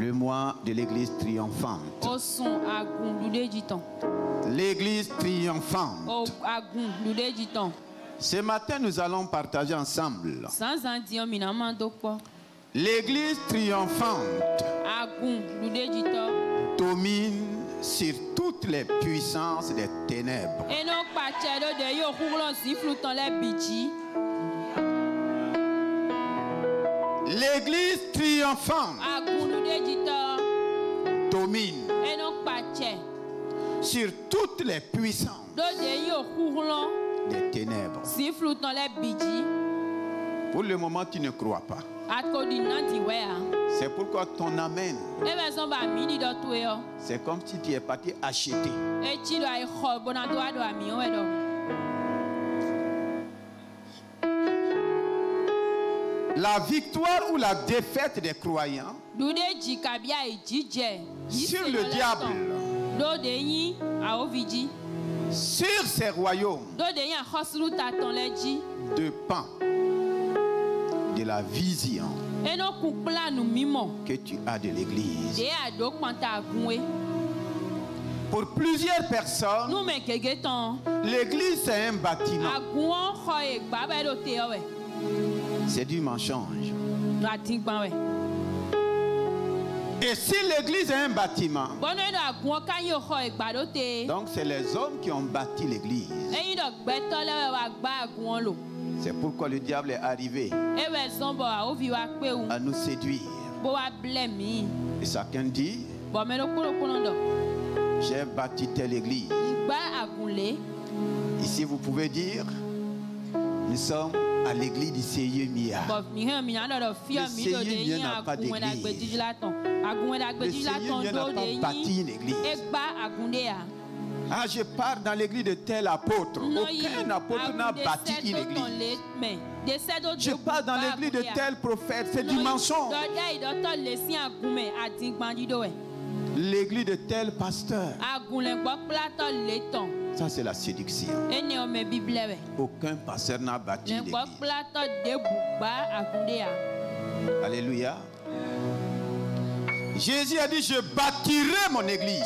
Le mois de l'église triomphante. L'église triomphante. Ce matin, nous allons partager ensemble. L'église triomphante domine sur toutes les puissances des ténèbres. L'église triomphante domine sur toutes les puissances des ténèbres. Pour le moment, tu ne crois pas. C'est pourquoi ton amen, c'est comme si tu es parti acheter. La victoire ou la défaite des croyants sur le diable, sur ses royaumes, dépend de la vision que tu as de l'église. Pour plusieurs personnes, l'église c'est un bâtiment. C'est du mensonge. Et si l'église est un bâtiment, donc c'est les hommes qui ont bâti l'église. C'est pourquoi le diable est arrivé à nous séduire. Et chacun dit, j'ai bâti telle église. Ici vous pouvez dire, nous sommes à l'église du Seigneur Mia. Le Seigneur Mia n'a pas d'église. Le Seigneur Mia n'a pas bâti une église. Ah, je pars dans l'église de tel apôtre. Aucun apôtre n'a bâti une église. Je pars dans l'église de tel prophète. C'est du mensonge. L'église de tel pasteur. Ça, c'est la séduction. Aucun pasteur n'a bâti l'église. Alléluia. Jésus a dit, je bâtirai mon église.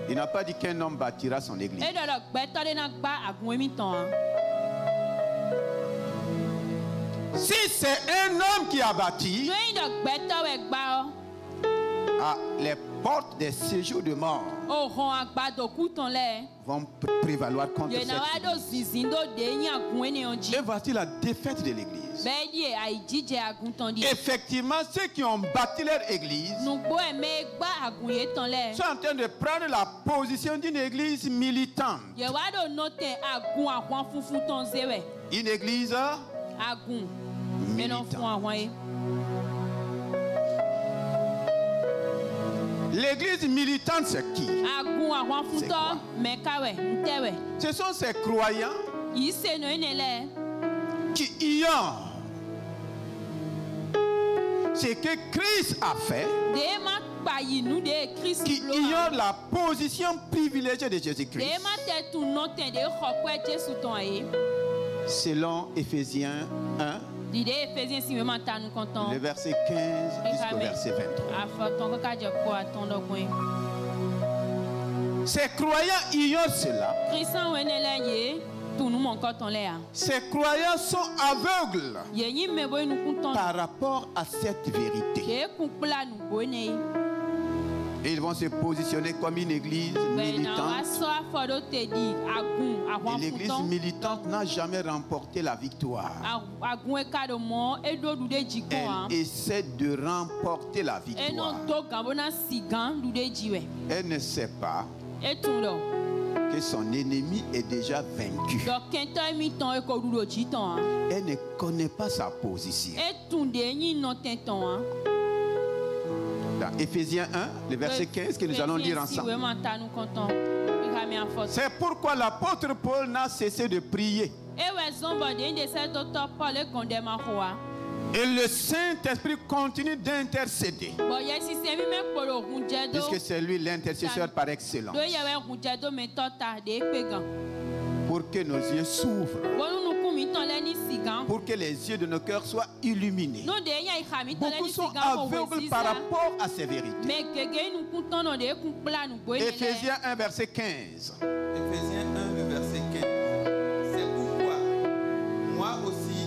Il n'a pas dit qu'un homme bâtira son église. Si c'est un homme qui a bâti, les portes des séjours de mort vont prévaloir contre cette église. Et voici la défaite de l'église. Effectivement, ceux qui ont bâti leur église sont en train de prendre la position d'une église militante. Une église militante. L'église militante, c'est qui? C'est quoi? Ce sont ces croyants qui ignorent ce que Christ a fait, qui ignorent la position privilégiée de Jésus-Christ. Selon Éphésiens 1, le verset 15 jusqu'au verset 23. Ces croyants ignorent cela. Ces croyants sont aveugles par rapport à cette vérité. Et ils vont se positionner comme une église militante. Et l'église militante n'a jamais remporté la victoire. Elle essaie de remporter la victoire. Elle ne sait pas que son ennemi est déjà vaincu. Elle ne connaît pas sa position. Dans Éphésiens 1, le verset 15 que nous allons lire ensemble. C'est pourquoi l'apôtre Paul n'a cessé de prier. Et le Saint-Esprit continue d'intercéder. Puisque c'est lui l'intercesseur par excellence. Pour que nos yeux s'ouvrent pour que les yeux de nos cœurs soient illuminés. Beaucoup sont aveugles par rapport à ces vérités. Éphésiens 1, verset 15. Éphésiens 1, le verset 15. C'est pourquoi, moi aussi,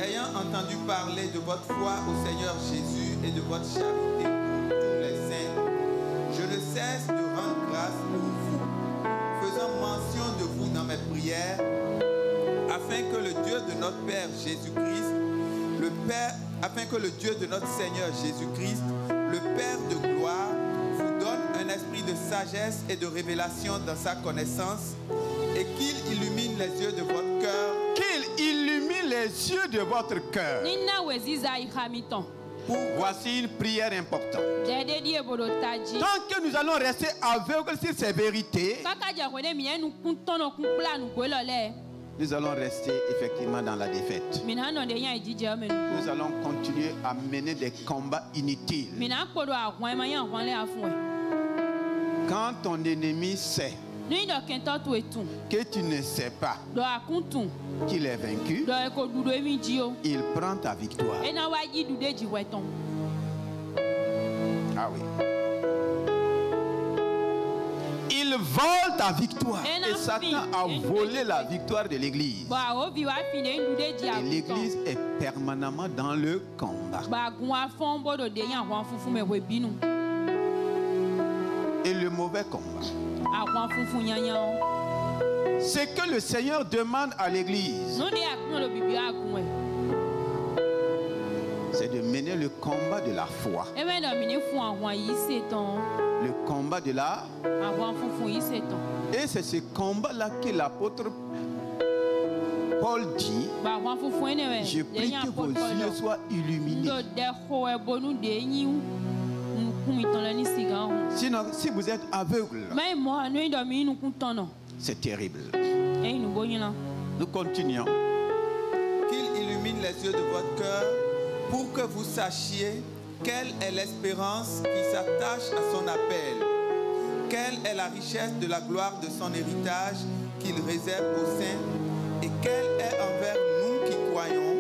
ayant entendu parler de votre foi au Seigneur Jésus et de votre charité pour tous les saints, je ne cesse de rendre grâce pour vous, faisant mention de vous dans mes prières, afin que le Dieu de notre Père Jésus-Christ, afin que le Dieu de notre Seigneur Jésus-Christ, le Père de gloire, vous donne un esprit de sagesse et de révélation dans sa connaissance, et qu'il illumine les yeux de votre cœur. Qu'il illumine les yeux de votre cœur. Voici une prière importante. Tant que nous allons rester aveugles sur ces vérités, nous allons rester effectivement dans la défaite. Nous allons continuer à mener des combats inutiles. Quand ton ennemi sait que tu ne sais pas qu'il est vaincu, il prend ta victoire. Ah oui. Il vole ta victoire. Et Satan a volé la victoire de l'église. Et l'église est permanemment dans le combat. Et le mauvais combat. Ce que le Seigneur demande à l'église, c'est de mener le combat de la foi. Le combat de la... Et c'est ce combat-là que l'apôtre Paul dit, je prie que vos yeux soient illuminés. Sinon, si vous êtes aveugle, c'est terrible. Nous continuons. Qu'il illumine les yeux de votre cœur pour que vous sachiez quelle est l'espérance qui s'attache à son appel, quelle est la richesse de la gloire de son héritage qu'il réserve aux saints, et quelle est envers nous qui croyons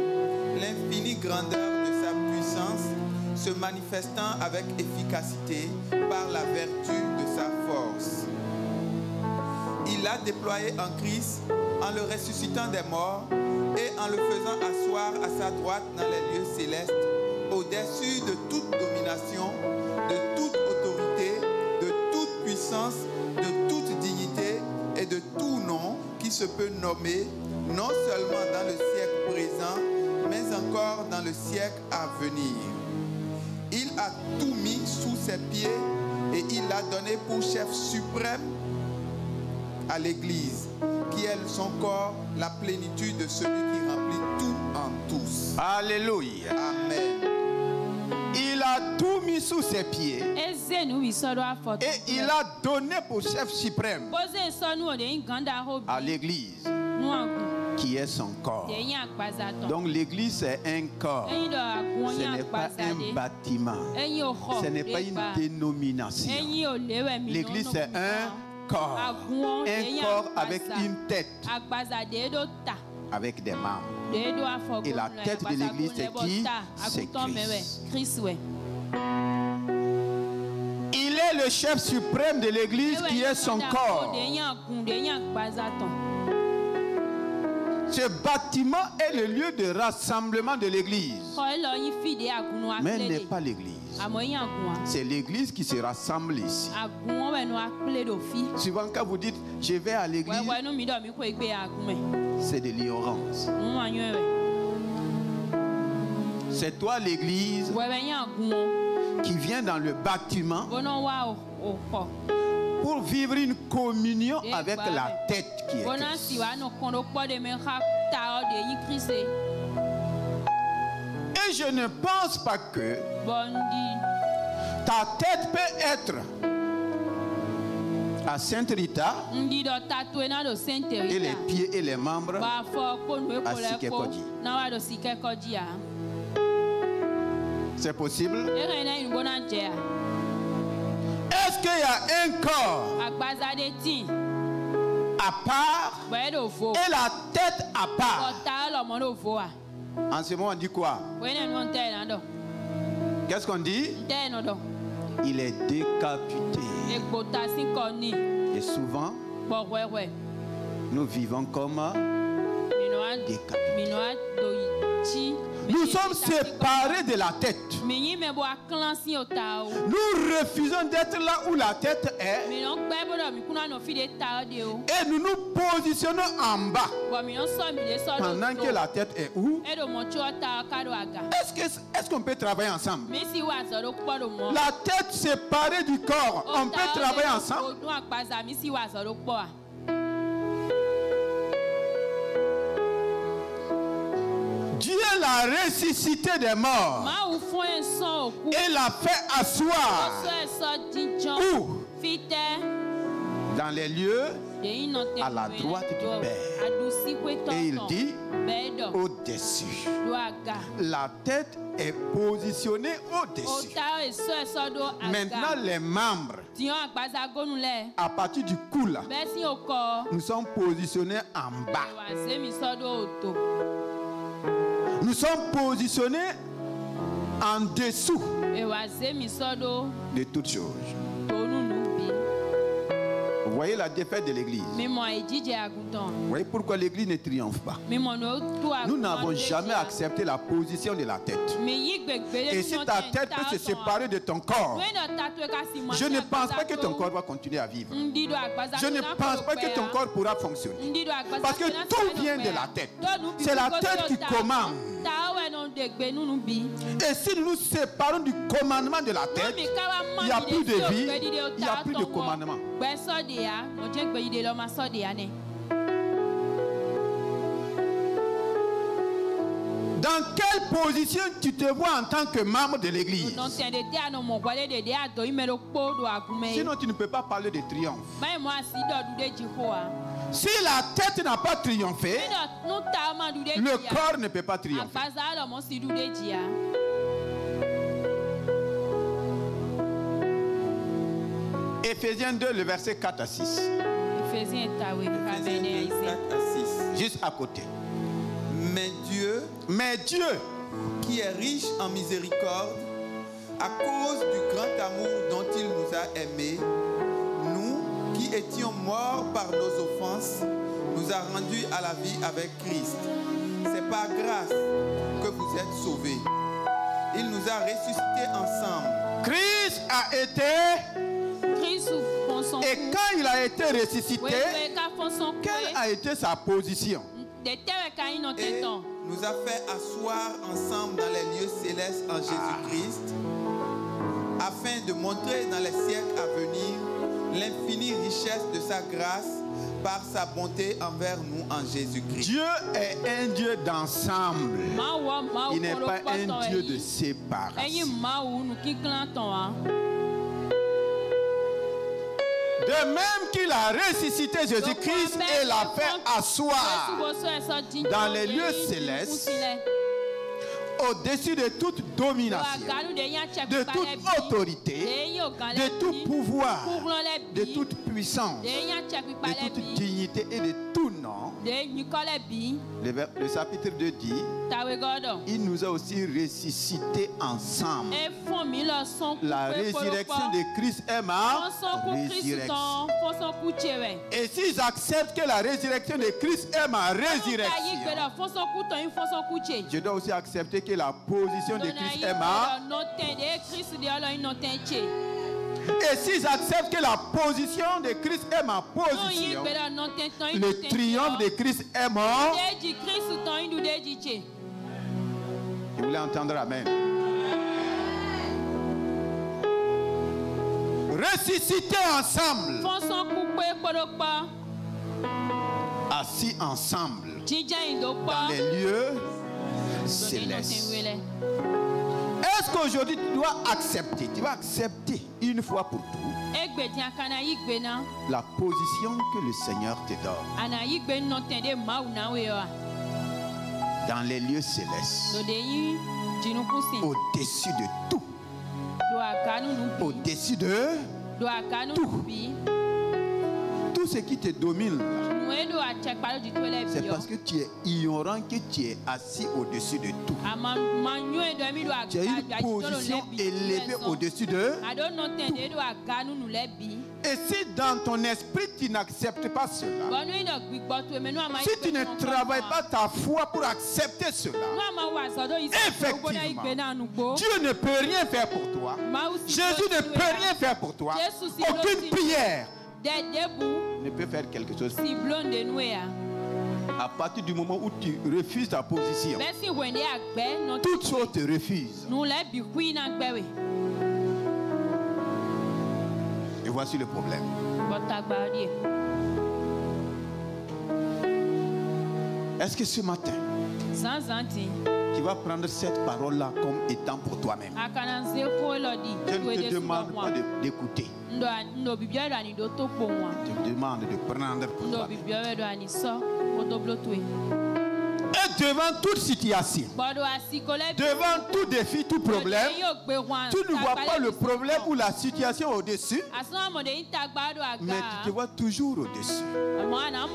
l'infinie grandeur de sa puissance, se manifestant avec efficacité par la vertu de sa force. Il l'a déployé en Christ en le ressuscitant des morts et en le faisant asseoir à sa droite dans les lieux célestes, au-dessus de toute domination, de toute autorité, de toute puissance, de toute dignité et de tout nom qui se peut nommer, non seulement dans le siècle présent, mais encore dans le siècle à venir. Il a tout mis sous ses pieds et il l'a donné pour chef suprême à l'Église, qui est son corps, la plénitude de celui qui remplit tout en tous. Alléluia. Amen. Il a tout mis sous ses pieds et il a donné pour chef suprême à l'Église, qui est son corps. Donc l'Église c'est un corps. Ce n'est pas un bâtiment. Ce n'est pas une dénomination. L'Église c'est un corps. Un corps avec une tête, avec des membres. Et la tête de l'Église c'est qui? C'est Christ. Il est le chef suprême de l'Église qui est son corps. Ce bâtiment est le lieu de rassemblement de l'Église. Mais n'est pas l'Église. C'est l'Église qui se rassemble ici. Souvent quand vous dites je vais à l'Église, c'est de l'ignorance. C'est toi l'Église qui vient dans le bâtiment pour vivre une communion avec la tête qui est Christ. Et je ne pense pas que ta tête peut être à Sainte Rita et les pieds et les membres à Sikekodi. C'est possible? Est-ce qu'il y a un corps à part et la tête à part. En ce moment, on dit quoi? Qu'est-ce qu'on dit? Il est décapité. Et souvent, nous vivons comme décapités. Nous sommes séparés de la tête. Nous refusons d'être là où la tête est. Et nous nous positionnons en bas. Pendant que la tête est où? Est-ce qu'on peut travailler ensemble? La tête séparée du corps. On peut travailler ensemble? Dieu l'a ressuscité des morts et l'a fait asseoir. Où? Dans les lieux à la droite du Père. Et il dit au-dessus. La tête est positionnée au-dessus. Maintenant les membres, à partir du cou là, nous sommes positionnés en bas. Nous sommes positionnés en dessous de toutes choses. Vous voyez la défaite de l'église. Vous voyez pourquoi l'église ne triomphe pas. Nous n'avons jamais accepté la position de la tête. Et si ta tête peut se séparer de ton corps, je ne pense pas que ton corps va continuer à vivre. Je ne pense pas que ton corps pourra fonctionner. Parce que tout vient de la tête. C'est la tête qui commande. Et si nous nous séparons du commandement de la tête, il n'y a plus de vie, il n'y a plus de commandement. Dans quelle position tu te vois en tant que membre de l'église? Sinon tu ne peux pas parler de triomphe. Si la tête n'a pas triomphé, le corps ne peut pas triompher. Éphésiens 2, le verset 4 à 6. Éphésiens 2, 4 à 6. Juste à côté. Mais Dieu, qui est riche en miséricorde, à cause du grand amour dont il nous a aimés, nous qui étions morts par nos offenses, nous a rendus à la vie avec Christ. C'est par grâce que vous êtes sauvés. Il nous a ressuscités ensemble. Christ a été... Et quand il a été ressuscité, quelle a été sa position? Et nous a fait asseoir ensemble dans les lieux célestes en Jésus-Christ, afin de montrer dans les siècles à venir l'infinie richesse de sa grâce par sa bonté envers nous en Jésus-Christ. Dieu est un Dieu d'ensemble. Il n'est pas un Dieu de séparation. De même qu'il a ressuscité Jésus-Christ et l'a fait asseoir dans les lieux célestes, au-dessus de toute domination, de toute autorité, de tout pouvoir, de toute puissance, de toute dignité et de tout nom. Le chapitre 2 dit, il nous a aussi ressuscités ensemble. La résurrection de Christ est ma résurrection. Et s'ils acceptent que la résurrection de Christ est ma résurrection, je dois aussi accepter que la position de Christ est ma. Et s'ils acceptent que la position de Christ est ma position, le triomphe de Christ est mort. Vous voulez entendre amen? Ressusciter ensemble, assis ensemble dans les lieux célestes. Est-ce qu'aujourd'hui tu dois accepter, une fois pour tout la position que le Seigneur te donne dans les lieux célestes, au-dessus de tout, au-dessus de tout Tout ce qui te domine, c'est parce que tu es ignorant, que tu es assis au-dessus de tout. Tu as une position élevée au-dessus de tout. Et si dans ton esprit tu n'acceptes pas cela, si tu ne travailles pas ta foi pour accepter cela, effectivement, Dieu ne peut rien faire pour toi. Jésus ne peut rien faire pour toi. Aucune prière ne peut faire quelque chose. À partir du moment où tu refuses ta position, toute chose te refuse. Et voici le problème. Est-ce que ce matin, tu vas prendre cette parole-là comme étant pour toi-même? Je ne te demande pas d'écouter. Je te demande de prendre pour toi-même. Et devant toute situation, devant tout défi, tout problème, tu ne vois pas le problème ou la situation au-dessus, mais tu te vois toujours au-dessus.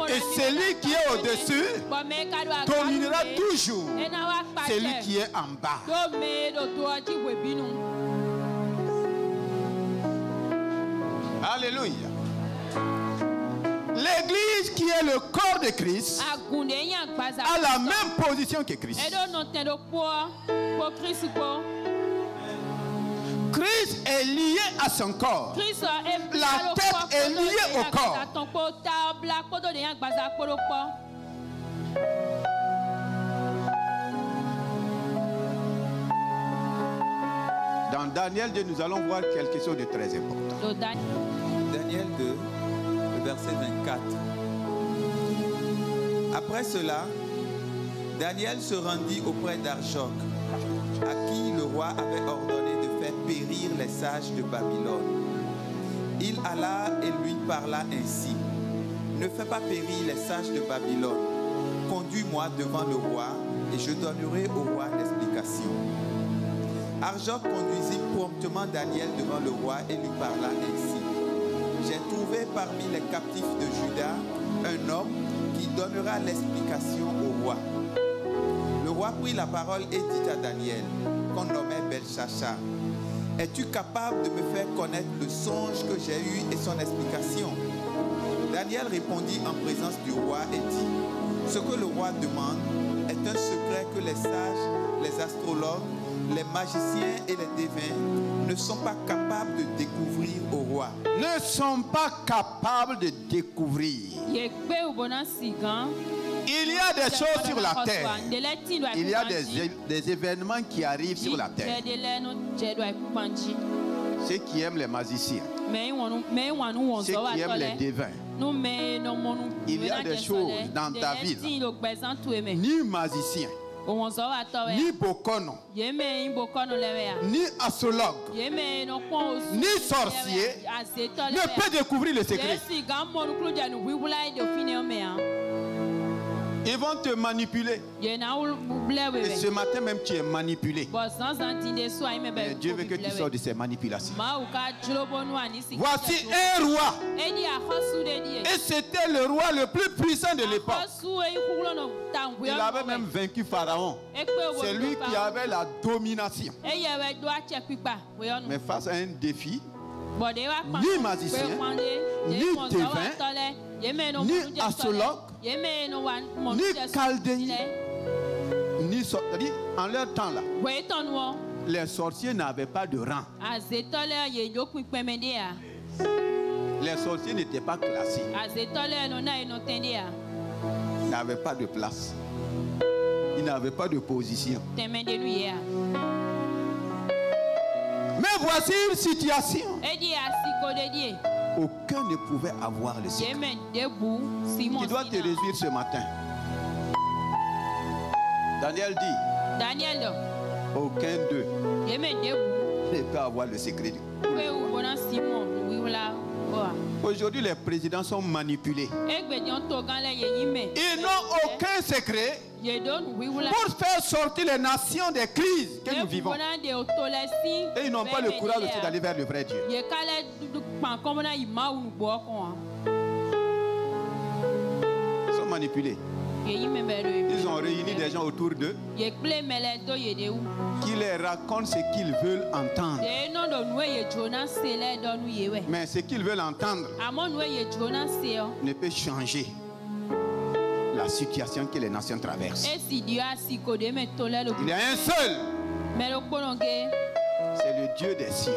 Et celui qui est au-dessus dominera toujours celui qui est en bas. Alléluia. L'église qui est le corps de Christ a la même position que Christ. Christ est lié à son corps. La tête est liée au corps. Dans Daniel 2, nous allons voir quelque chose de très important. Daniel 2, verset 24. Après cela, Daniel se rendit auprès d'Archoc, à qui le roi avait ordonné de faire périr les sages de Babylone. Il alla et lui parla ainsi: ne fais pas périr les sages de Babylone. Conduis-moi devant le roi et je donnerai au roi l'explication. Archoc conduisit promptement Daniel devant le roi et lui parla ainsi: j'ai trouvé parmi les captifs de Juda un homme qui donnera l'explication au roi. Le roi prit la parole et dit à Daniel, qu'on nommait Belchacha: es-tu capable de me faire connaître le songe que j'ai eu et son explication? Daniel répondit en présence du roi et dit: ce que le roi demande est un secret que les sages, les astrologues, les magiciens et les devins ne sont pas capables de découvrir au roi. Ne sont pas capables de découvrir. Il y a des choses sur la terre. Il y a des événements qui arrivent sur la terre. Ceux qui aiment les magiciens, ceux qui aiment les devins. Il y a des choses dans ta vie, ni magicien, ni bokono, ni astrologue, ni sorcier ne peut découvrir le secret. Ils vont te manipuler. Et ce matin même tu es manipulé. Mais Dieu veut que tu sors de ces manipulations. Voici un roi. Et c'était le roi le plus puissant de l'époque. Il avait même vaincu Pharaon. C'est lui qui avait la domination. Mais face à un défi, ni magicien, ni devin, ni astrologue, ni chaldéen, ni sorcier. En leur temps là, les sorciers n'avaient pas de rang. Les sorciers n'étaient pas classés. Ils n'avaient pas de place. Ils n'avaient pas de position. Mais voici une situation. Aucun ne pouvait avoir le secret. Tu dois te réjouir ce matin. Daniel dit, aucun d'eux ne peut avoir le secret. Aujourd'hui, les présidents sont manipulés. Ils n'ont aucun secret pour faire sortir les nations des crises que nous vivons. Et ils n'ont pas le courage aussi d'aller vers le vrai Dieu. manipulé. Ils ont réuni des gens autour d'eux qui les racontent ce qu'ils veulent entendre. Mais ce qu'ils veulent entendre ne peut changer la situation que les nations traversent. Il y a un seul. C'est le Dieu des cieux.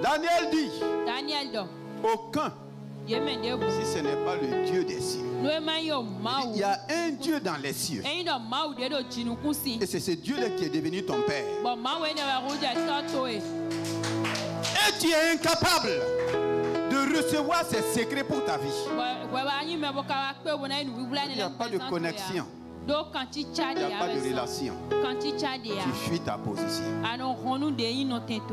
Daniel dit, aucun, si ce n'est pas le Dieu des cieux. Il y a un Dieu dans les cieux. Et c'est ce Dieu-là qui est devenu ton père. Et tu es incapable de recevoir ses secrets pour ta vie. Il n'y a pas de connexion. Il n'y a pas de relation. Tu fuis ta position.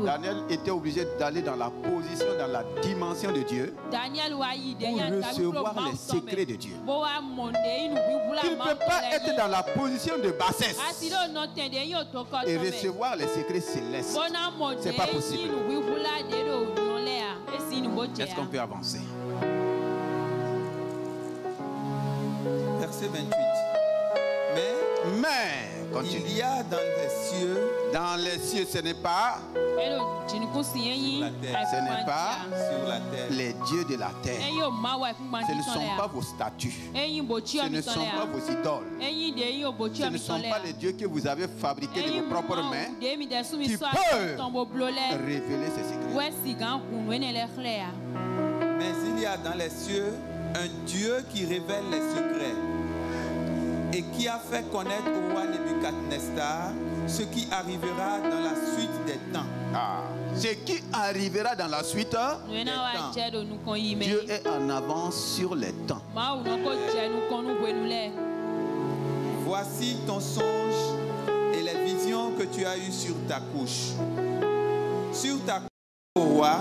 Daniel était obligé d'aller dans la position, dans la dimension de Dieu pour recevoir les secrets de Dieu. Tu ne peux pas être dans la position de bassesse et recevoir les secrets célestes. Ce n'est pas possible. Est-ce qu'on peut avancer? Verset 28. Mais il y a dans les cieux, ce n'est pas sur la terre, les dieux de la terre. Ce ne sont pas vos statues, ce ne sont pas vos idoles, ce ne sont pas les dieux que vous avez fabriqués de vos propres mains. Tu peux révéler ces secrets. Mais il y a dans les cieux un Dieu qui révèle les secrets et qui a fait connaître au roi Nebuchadnezzar ce qui arrivera dans la suite des temps. Ce qui arrivera dans la suite des temps. Dieu est en avance sur les temps. Voici ton songe et les visions que tu as eues sur ta couche. Sur ta couche, au roi,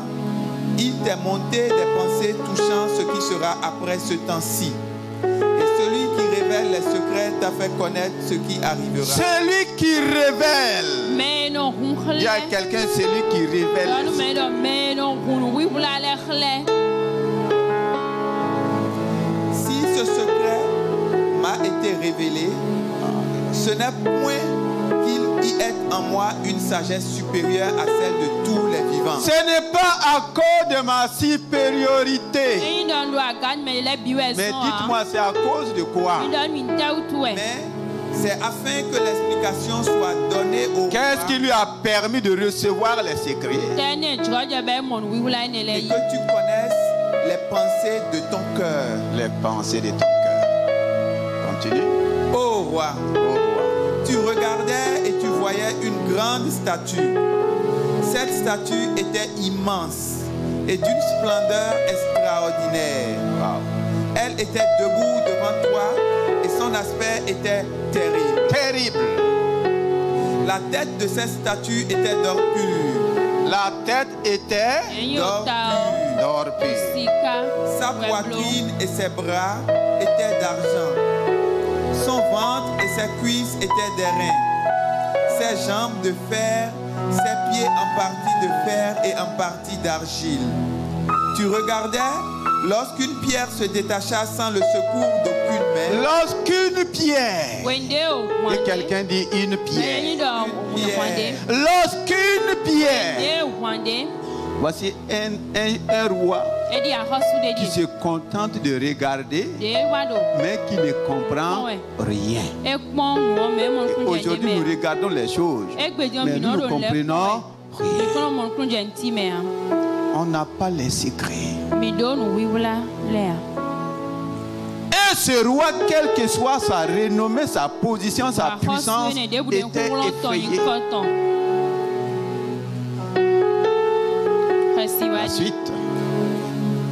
il t'est monté des pensées touchant ce qui sera après ce temps-ci. Celui qui révèle les secrets t'a fait connaître ce qui arrivera. Celui qui révèle. Il y a quelqu'un, celui qui révèle. Si ce secret m'a été révélé, ce n'est point qu'il y ait en moi une sagesse supérieure à celle de tous les vivants. Ce n'est pas à cause de ma supériorité. Mais dites-moi, c'est à cause de quoi? Mais c'est afin que l'explication soit donnée au roi. Qu'est-ce qui lui a permis de recevoir les secrets? Et que tu connaisses les pensées de ton cœur. Les pensées de ton cœur. Continue. Ô roi. Tu regardais et tu voyais une grande statue. Cette statue était immense et d'une splendeur extraordinaire. Elle était debout devant toi et son aspect était terrible. Terrible. La tête de cette statue était d'or pur. La tête était d'or pur. Sa poitrine et ses bras étaient d'argent. Son ventre et ses cuisses étaient des reins. Ses jambes de fer, ses pieds en partie de fer et en partie d'argile. Tu regardais lorsqu'une pierre se détacha sans le secours d'aucune main. Lorsqu'une pierre. Et quelqu'un dit une pierre. Lorsqu'une pierre. Voici un roi qui se contente de regarder, mais qui ne comprend rien. Aujourd'hui, nous regardons les choses, mais nous ne comprenons rien. On n'a pas les secrets. Et ce roi, quelle que soit sa renommée, sa position, sa puissance, était effrayé. Ensuite,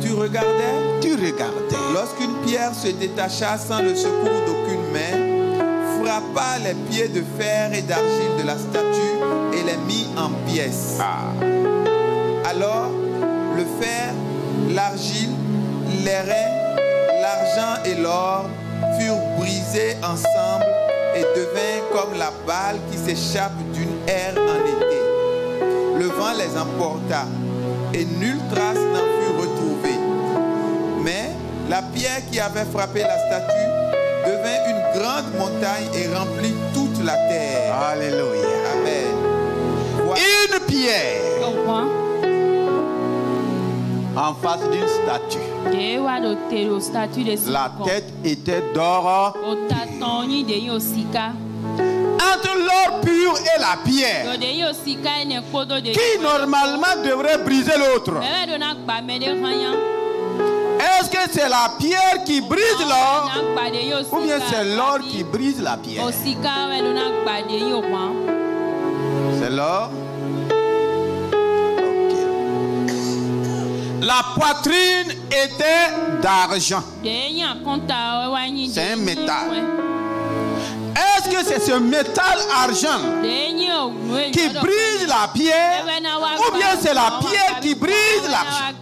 tu regardais. Lorsqu'une pierre se détacha sans le secours d'aucune main, frappa les pieds de fer et d'argile de la statue et les mit en pièces. Alors, le fer, l'argile, les reins, l'argent et l'or furent brisés ensemble et devinrent comme la balle qui s'échappe d'une aire en été. Le vent les emporta et nulle trace n'en fut retrouvée. Mais La pierre qui avait frappé la statue devint une grande montagne et remplit toute la terre. Alléluia. Amen. Voilà. Une pierre en face d'une statue. La tête était d'or. Entre l'or pur et la pierre, qui normalement devrait briser l'autre, est-ce que c'est la pierre qui brise l'or ou bien c'est l'or qui brise la pierre? C'est l'or. Okay. La poitrine était d'argent. C'est un métal. Est-ce que c'est ce métal argent qui brise la pierre ou bien c'est la pierre qui brise l'argent?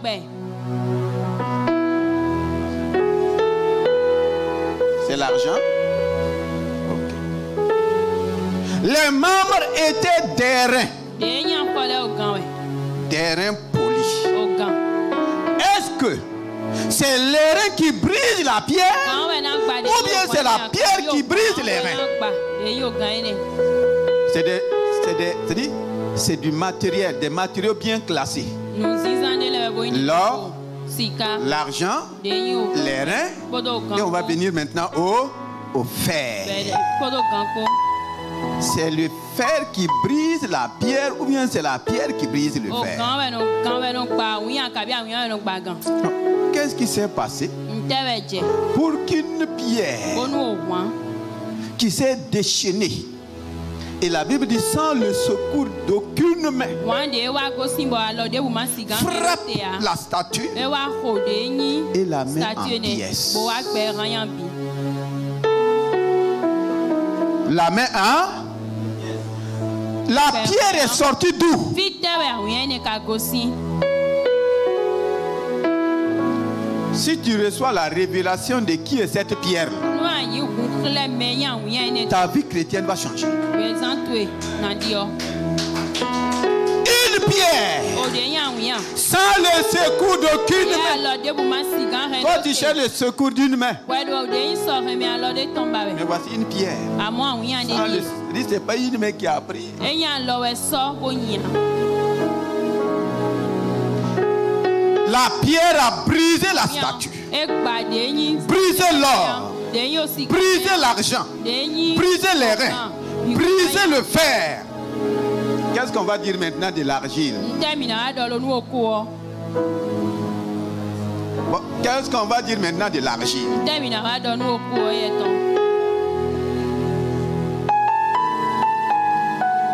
C'est l'argent. Okay. Les membres étaient d'airain. D'airain poli. Est-ce que c'est l'airain qui brise la pierre ou bien c'est la pierre qui brise l'airain? C'est du matériel, des matériaux bien classés. L'or, l'argent, l'airain, et on va venir maintenant au fer. C'est le fer qui brise la pierre ou bien c'est la pierre qui brise le fer? Qu'est-ce qui s'est passé pour qu'une pierre qui s'est déchaînée, et la Bible dit sans le secours d'aucune main, frappe la statue et la met en pièces? La main, hein? La pierre est sortie d'où? Si tu reçois la révélation de qui est cette pierre, ta vie chrétienne va changer. Une pierre sans le secours d'aucune main. Toi tu cherches le secours d'une main, mais voici une pierre. Ce n'est pas une main qui a pris. La pierre a brisé la statue, brisé l'or, brisé l'argent, brisé les reins, brisé le fer. Qu'est-ce qu'on va dire maintenant de l'argile? Bon, qu'est-ce qu'on va dire maintenant de l'argile?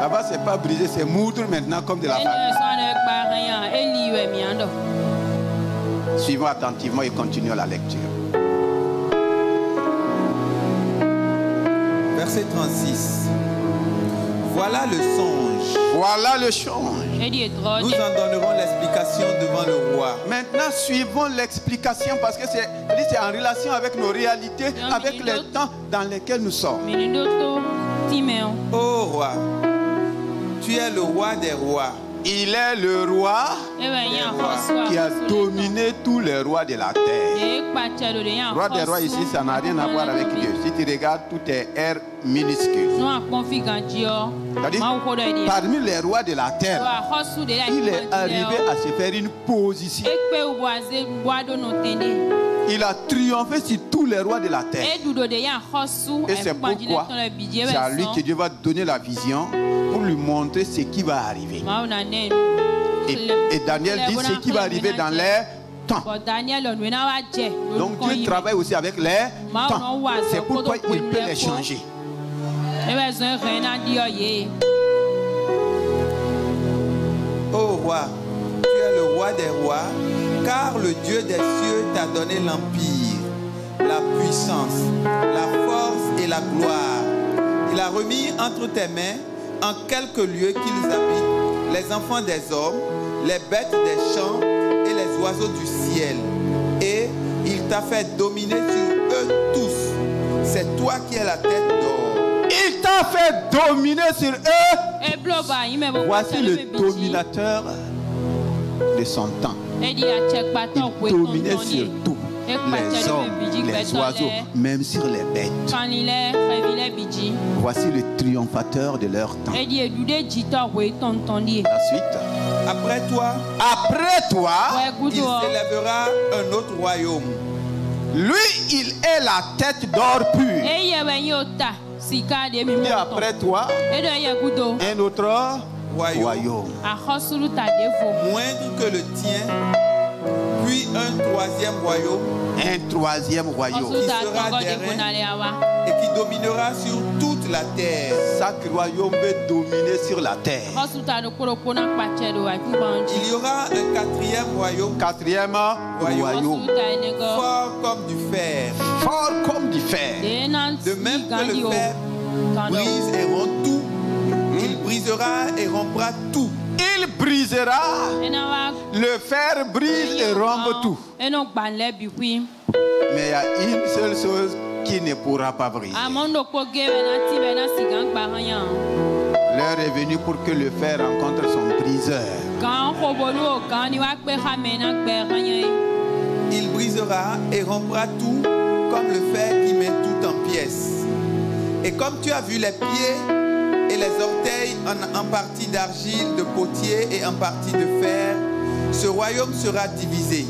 Là-bas, c'est pas brisé, c'est moudre maintenant comme de la farine. Suivons attentivement et continuons la lecture. Verset 36. Voilà le songe. Voilà le songe. Nous en donnerons l'explication devant le roi. Maintenant, suivons l'explication parce que c'est en relation avec nos réalités, avec les temps dans lesquels nous sommes. Ô roi, tu es le roi des rois. Il est le roi qui a dominé tous les rois de la terre. Roi des rois ici, ça n'a rien à voir avec Dieu. Si tu regardes, tout est R minuscule. Parmi les rois de la terre, il est arrivé à se faire une position. Il a triomphé sur tous les rois de la terre. Et c'est pourquoi c'est à lui que Dieu va donner la vision pour lui montrer ce qui va arriver. Et Daniel dit ce qui va arriver dans les temps. Donc Dieu travaille aussi avec les temps. C'est pourquoi il peut les changer. Ô roi, tu es le roi des rois, car le Dieu des cieux t'a donné l'empire, la puissance, la force et la gloire. Il a remis entre tes mains, en quelques lieux qu'ils habitent, les enfants des hommes, les bêtes des champs et les oiseaux du ciel. Et il t'a fait dominer sur eux tous. C'est toi qui es la tête d'or. Il t'a fait dominer sur eux. Voici le dominateur de son temps. Il dominait sur tout. les hommes, les oiseaux, même sur les bêtes. Voici le triomphateur de leur temps. La suite. Après toi, il s'élèvera un autre royaume. Lui, il est la tête d'or pure. Et après toi, un autre royaume. Moindre que le tien. Puis un troisième royaume. Un troisième royaume. Qui sera derrière et qui dominera sur toute la terre. Chaque royaume veut dominer sur la terre. Il y aura un quatrième royaume. Quatrième royaume. Fort comme du fer. Fort comme du fer. De même que le fer brise et rompt tout, il brisera et rompra tout. Il brisera, le fer brise et rompt tout. Mais il y a une seule chose qui ne pourra pas briser. L'heure est venue pour que le fer rencontre son briseur. Il brisera et rompra tout comme le fer qui met tout en pièces. Et comme tu as vu les pieds et les orteils en partie d'argile, de potier et en partie de fer, ce royaume sera divisé.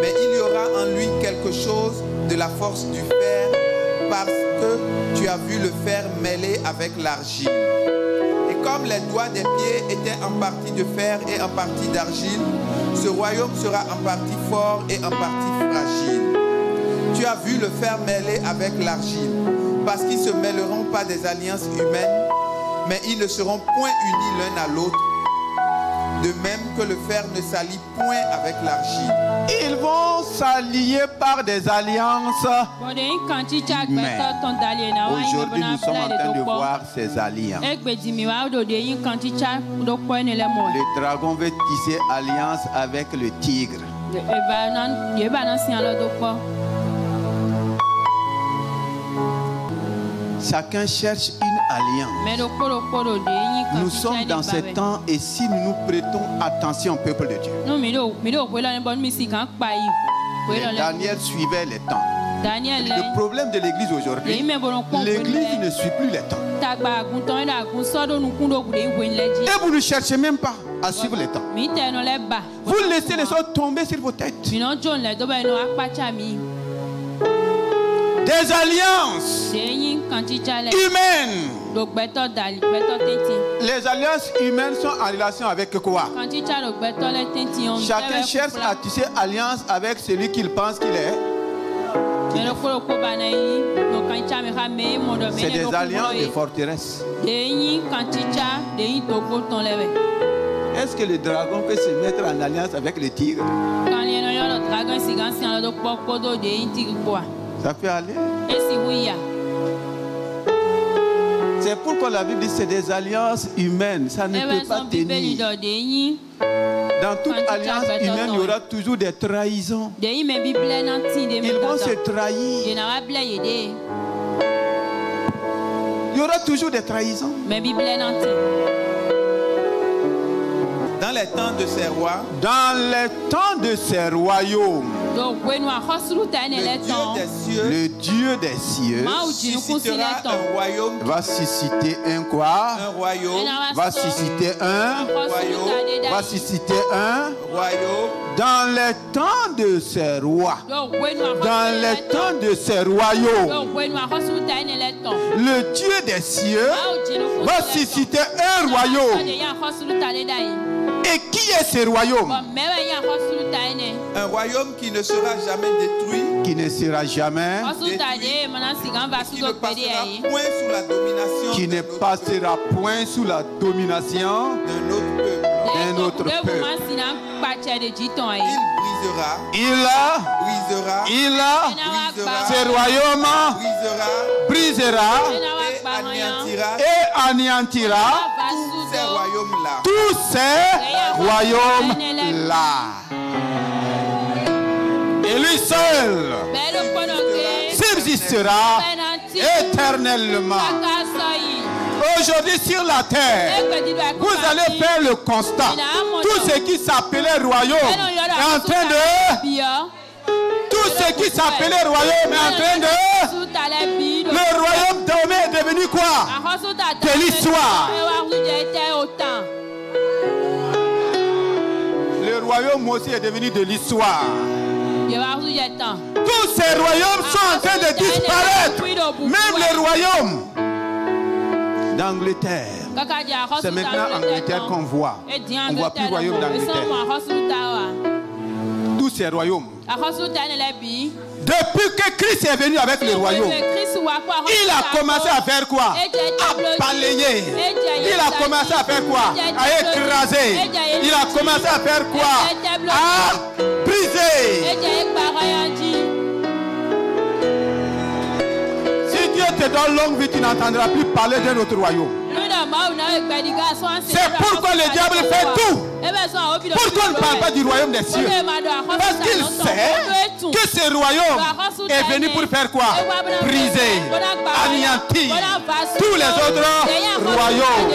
Mais il y aura en lui quelque chose de la force du fer, parce que tu as vu le fer mêlé avec l'argile. Et comme les doigts des pieds étaient en partie de fer et en partie d'argile, ce royaume sera en partie fort et en partie fragile. Tu as vu le fer mêlé avec l'argile, parce qu'ils ne se mêleront pas des alliances humaines, mais ils ne seront point unis l'un à l'autre, de même que le fer ne s'allie point avec l'argile. Ils vont s'allier par des alliances. Mais aujourd'hui, nous sommes en train de voir ces alliances. Le dragon veut tisser alliance avec le tigre. Chacun cherche une alliance. Nous sommes dans ce temps et si nous nous prêtons attention au peuple de Dieu. Daniel suivait les temps. Le problème de l'église aujourd'hui, l'église ne suit plus les temps. Et vous ne cherchez même pas à suivre les temps. Vous laissez les autres tomber sur vos têtes. Des alliances humaines. Les alliances humaines sont en relation avec quoi? Chacun cherche à tisser alliance avec celui qu'il pense qu'il est. C'est des alliances de forteresse. Est-ce que le dragon peut se mettre en alliance avec le tigre? Ça peut aller. C'est pourquoi la Bible dit que c'est des alliances humaines. Ça ne peut pas tenir. Dans toute alliance humaine, il y aura toujours des trahisons. Ils vont se trahir. Il y aura toujours des trahisons. Dans les temps de ces rois, le Dieu des cieux suscitera un royaume. Va susciter un quoi? Un royaume. Va susciter un royaume. Va susciter un royaume. Dans les temps de ces rois. Dans les temps de ces royaumes. Le Dieu des cieux va susciter un royaume. Et qui est ce royaume? Un royaume qui ne sera jamais détruit. Qui ne sera jamais détruit. Qui ne passera point sous la domination d'un autre peuple. Il brisera. Ce royaume brisera et anéantira tous ces royaumes-là. Et lui seul subsistera éternellement. Aujourd'hui sur la terre, vous allez faire le constat. Tout ce qui s'appelait royaume est en train de... Tout ce qui s'appelait royaume est en train de... Le royaume Dahomey est devenu quoi? De l'histoire. Le royaume aussi est devenu de l'histoire. Tous ces royaumes sont en train de disparaître. Même le royaume d'Angleterre. C'est maintenant Angleterre qu'on voit. On ne voit plus le royaume d'Angleterre. Tous ces royaumes. Depuis que Christ est venu avec le royaume, il a commencé à faire quoi? À balayer. Il a commencé à faire quoi? À écraser. Il a commencé à faire quoi? À briser. Si Dieu te donne longue vie, tu n'entendras plus parler d'un autre royaume. C'est pourquoi le diable fait tout. Pourquoi on ne parle pas du royaume des cieux? Parce qu'il sait que ce royaume est venu pour faire quoi? Briser, anéantir tous les autres royaumes.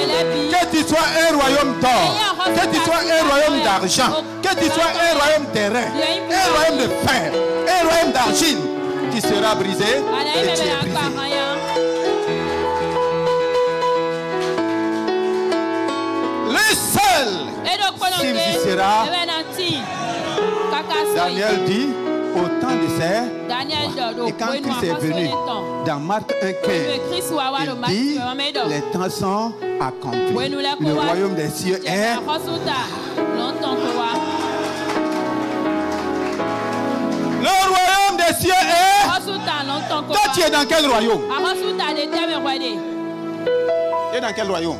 Que tu sois un royaume d'or, que tu sois un royaume d'argent, que tu sois un royaume d'airain, un royaume de fer, un royaume d'argile, tu seras brisé et tu es brisé. Le seul subsistera. Daniel dit au temps de ses. Et quand Christ est venu, dans Marc 1,15, il dit les temps sont accomplis. Le royaume des cieux est. Le royaume des cieux est. Toi, tu es dans quel royaume? Tu es dans quel royaume?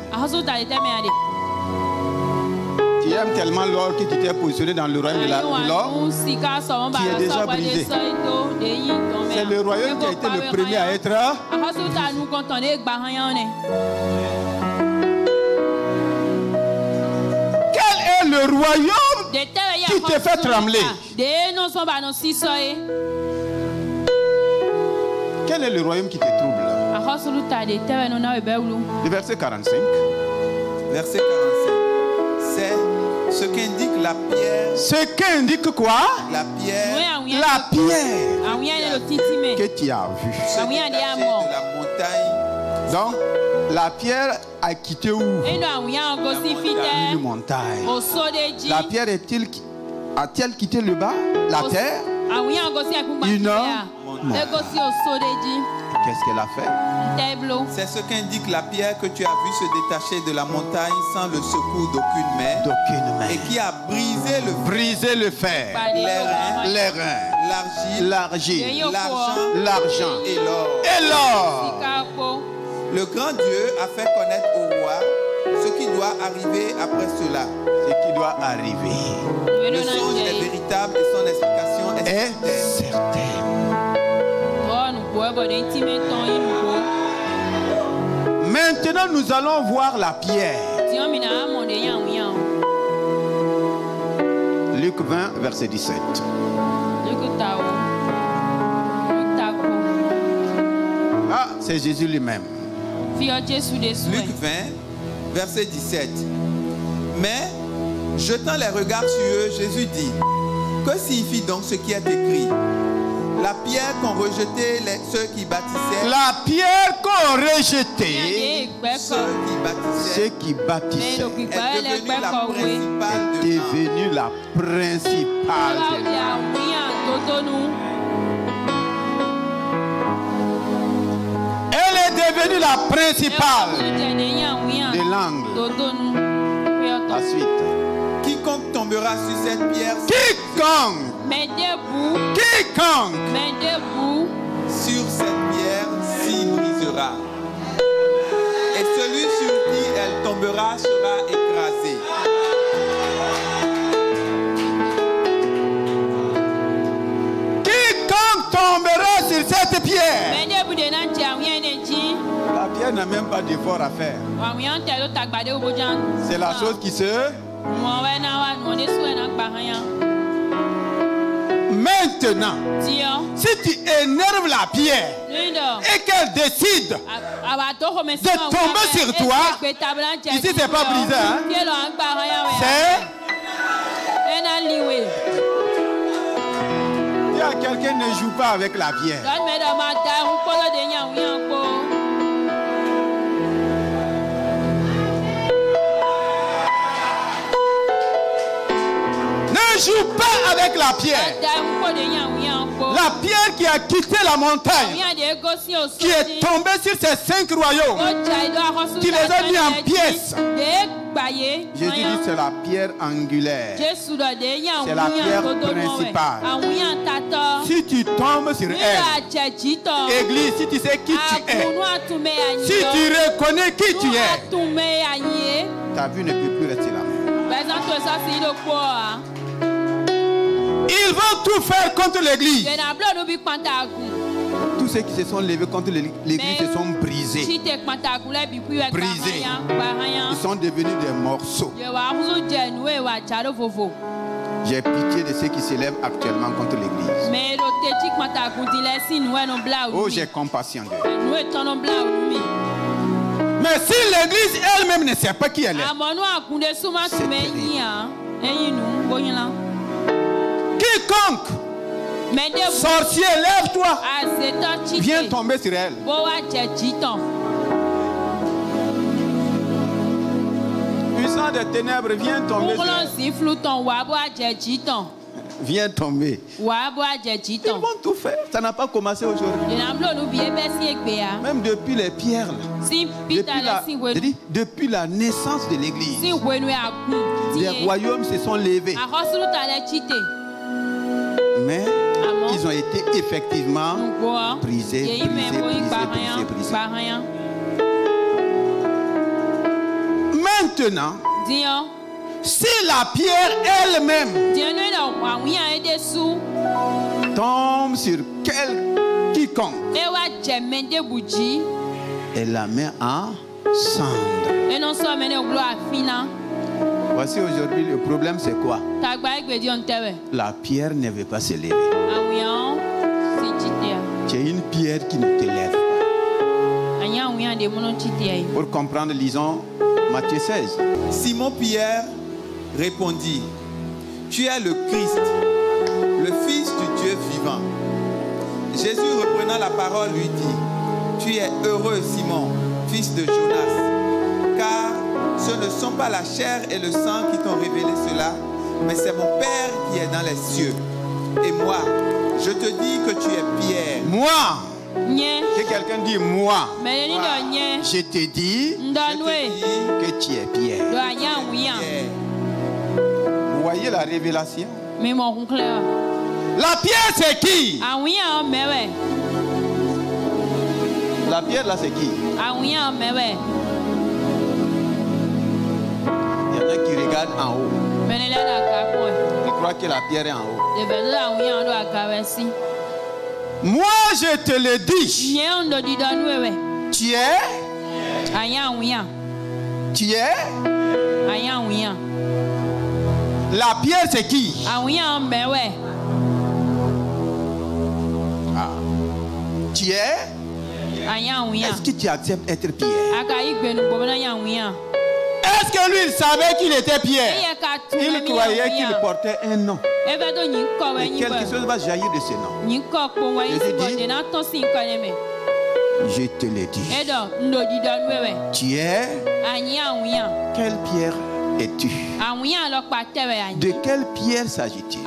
Tu aimes tellement l'or que tu t'es positionné dans le royaume de l'or qui est déjà brisé. C'est le royaume qui a été le premier à être. Quel est le royaume qui te fait trembler? Quel est le royaume qui te trouble? Le verset 45. Verset 45. C'est ce qu'indique la pierre. Ce qu'indique quoi? La pierre. La pierre que tu as vue. De la montagne. Donc, la pierre a quitté où? Une montagne. La pierre a-t-elle quitté le bas? La terre? Une montagne. Qu'est-ce qu'elle a fait? C'est ce qu'indique la pierre que tu as vu se détacher de la montagne sans le secours d'aucune main. Et qui a brisé le fer, les reins, l'argile, l'argent et l'or. Le grand Dieu a fait connaître au roi ce qui doit arriver après cela. Ce qui doit arriver. Le songe est véritable et son explication est certaine. Maintenant, nous allons voir la pierre. Luc 20, verset 17. Ah, c'est Jésus lui-même. Luc 20, verset 17. Mais, jetant les regards sur eux, Jésus dit: que signifie donc ce qui est écrit? La pierre qu'ont rejeté ceux qui bâtissaient. La pierre qu'ont rejeté ceux qui bâtissaient est devenue la principale. Elle est devenue la principale de l'angle. La suite. Quiconque tombera sur cette pierre. Quiconque sur cette pierre s'y brisera. Et celui sur qui elle tombera sera écrasé. Quiconque tombera sur cette pierre. La pierre n'a même pas d'effort à faire. C'est la chose qui se... Maintenant, si tu énerves la pierre et qu'elle décide de tomber sur toi, ici c'est pas brisé, hein? C'est... Dis à quelqu'un, ne joue pas avec la pierre. Ne joue pas avec la pierre. La pierre qui a quitté la montagne, qui est tombée sur ces 5 royaumes, qui les a mis en pièces. Jésus dit c'est la pierre angulaire. C'est la pierre principale. Si tu tombes sur elle, Église, si tu sais qui tu es, si tu reconnais qui tu es, ta vie ne peut plus rester la même. Ils vont tout faire contre l'Église. Tous ceux qui se sont levés contre l'Église se sont brisés. Brisés. Ils sont devenus des morceaux. J'ai pitié de ceux qui se lèvent actuellement contre l'Église. Oh, j'ai compassion d'eux. Mais si l'Église elle-même ne sait pas qui elle est, c'est terrible. Quiconque sorcier, lève-toi. Viens tomber sur elle. Puissant des ténèbres, viens tomber sur elle. Viens tomber. Ils vont tout faire. Ça n'a pas commencé aujourd'hui. Même depuis les pierres. Depuis la naissance de l'Église, les royaumes se sont levés. Mais ils ont été effectivement brisés. Maintenant, si la pierre elle-même tombe sur quiconque, elle la met en cendre. Voici aujourd'hui le problème, c'est quoi? La pierre ne veut pas se lever. Tu es une pierre qui ne te lève pas. Pour comprendre, lisons Matthieu 16. Simon-Pierre répondit: Tu es le Christ, le Fils du Dieu vivant. Jésus, reprenant la parole, lui dit: Tu es heureux, Simon, fils de Jonas, car ce ne sont pas la chair et le sang qui t'ont révélé cela, mais c'est mon Père qui est dans les cieux. Et moi, je te dis que tu es Pierre. Moi. Que quelqu'un dit moi. Je te dis que tu es Pierre. Vous voyez la révélation? La pierre c'est qui? La pierre là c'est qui? Il y en a qui regardent en haut. Ils croient que la pierre est en haut. Moi je te le dis. Tu es? Tu es? La pierre c'est qui? Tu es? Est-ce que tu acceptes être Pierre? Est-ce que lui il savait qu'il était Pierre? Il croyait qu'il portait un nom. Et quelque chose va jaillir de ce nom. Je te le dis. Tu es? Quelle pierre es-tu? De quelle pierre s'agit-il?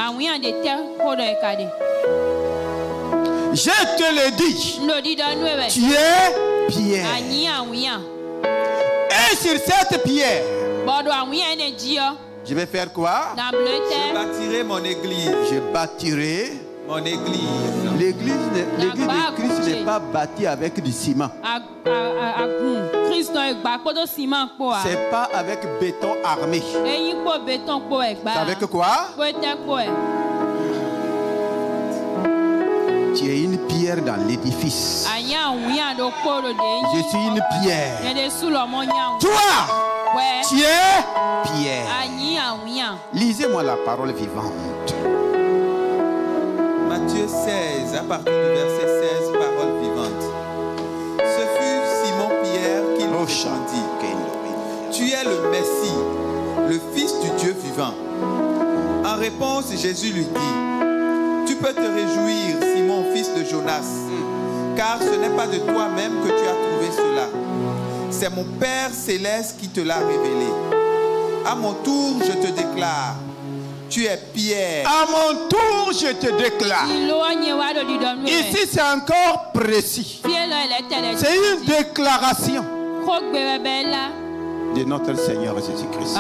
Je te le dis. Tu es Pierre. Et sur cette pierre, je vais faire quoi? Je bâtirai mon église. Je bâtirai mon église. L'église de Christ n'est pas bâtie avec du ciment. C'est pas avec béton armé. C'est avec quoi? Tu es une pierre dans l'édifice. Je suis une pierre. Toi, tu es pierre. Lisez-moi la parole vivante. Matthieu 16, à partir du verset 16, parole vivante. Ce fut Simon-Pierre qui lui répondit: Tu es le Messie, le Fils du Dieu vivant. En réponse, Jésus lui dit: Tu peux te réjouir, Simon, fils de Jonas, car ce n'est pas de toi-même que tu as trouvé cela. C'est mon Père céleste qui te l'a révélé. À mon tour, je te déclare, tu es Pierre. À mon tour, je te déclare. Ici, c'est encore précis. C'est une déclaration de notre Seigneur Jésus-Christ.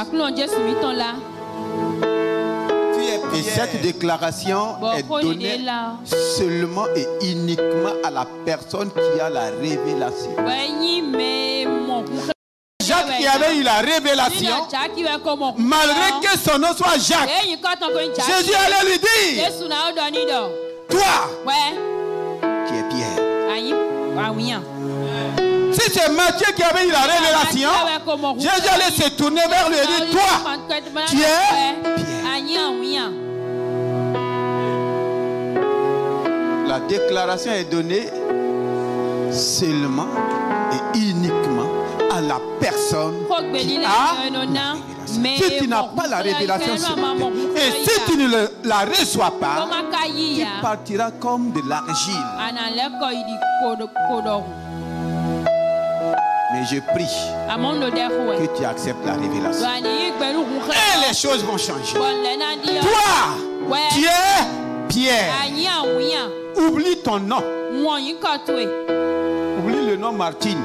Et cette déclaration est donnée seulement et uniquement à la personne qui a la révélation. Jacques qui avait eu la révélation, malgré que son nom soit Jacques, Jésus allait lui dire, toi, qui es Pierre. Si c'est Matthieu qui avait eu la révélation, Jésus allait se tourner vers lui et dire, toi, tu es Pierre. La déclaration est donnée seulement et uniquement à la personne qui a la révélation. Si tu n'as pas la révélation et si tu ne la reçois pas, tu partiras comme de l'argile. Mais je prie que tu acceptes la révélation. Et les choses vont changer. Toi, tu es Pierre. Oublie ton nom. Oublie le nom Martine.